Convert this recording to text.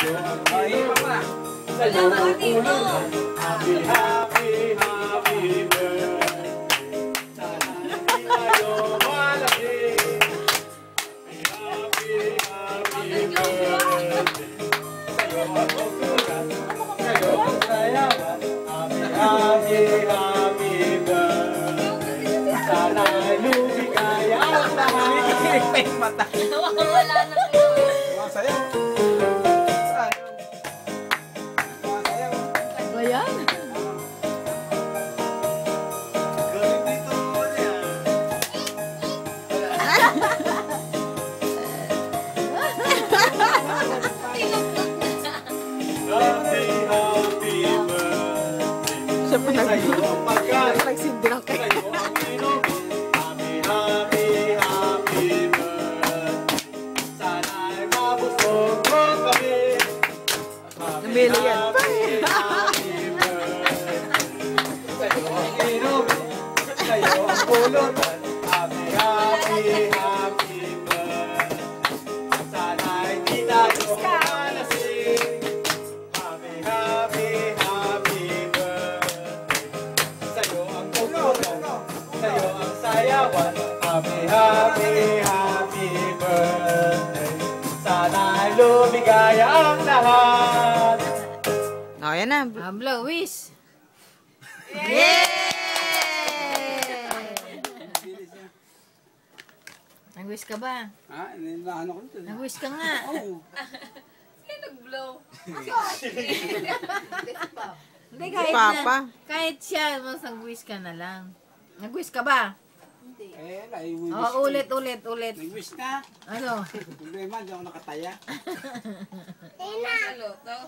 Ay, papa. Sa'yo ang pulot. Happy, happy, happy birthday. Sana hindi tayo malasing. Happy, happy, happy birthday. Sa'yo ang pulot. Sa'yo ang sayawan. Happy, happy, happy birthday. Sana lumigaya ang lahat. Kikinig mata. Wala na kayo. Masayaw. Ba yan? Galing dito niya. Happy, happy birthday. Siya pa Sa'yo ang pagkain. nagsindilang kayo. Sa'yo ang inumin. Happy, happy, happy birthday. Sana'y mabusog mo kami. Happy, Namili yan. happy, happy birthday. Sa'yo ang inumin. Sa'yo ang pulutan. Happy, happy, happy birthday. Sana'y di tayo malasing. Happy, happy, happy birthday. Sa'yo ang pulutan. Sa'yo ang sayawan. Happy, happy, happy birthday. Sana'y lumigaya ang lahat. O, yan na. Blow, wish. Yay! Nag-wish ka ba? Ha? Ano ko nito? Nag-wish ka nga. Oo. Sino nag-blow? Hindi, kahit Papa. na. Kahit siya, mas nag-wish ka na lang. Nag-wish ka ba? Eh, nai-wish. O, ulit. Nag-wish na. Ano? Problema, hindi ako nakataya. Ano to?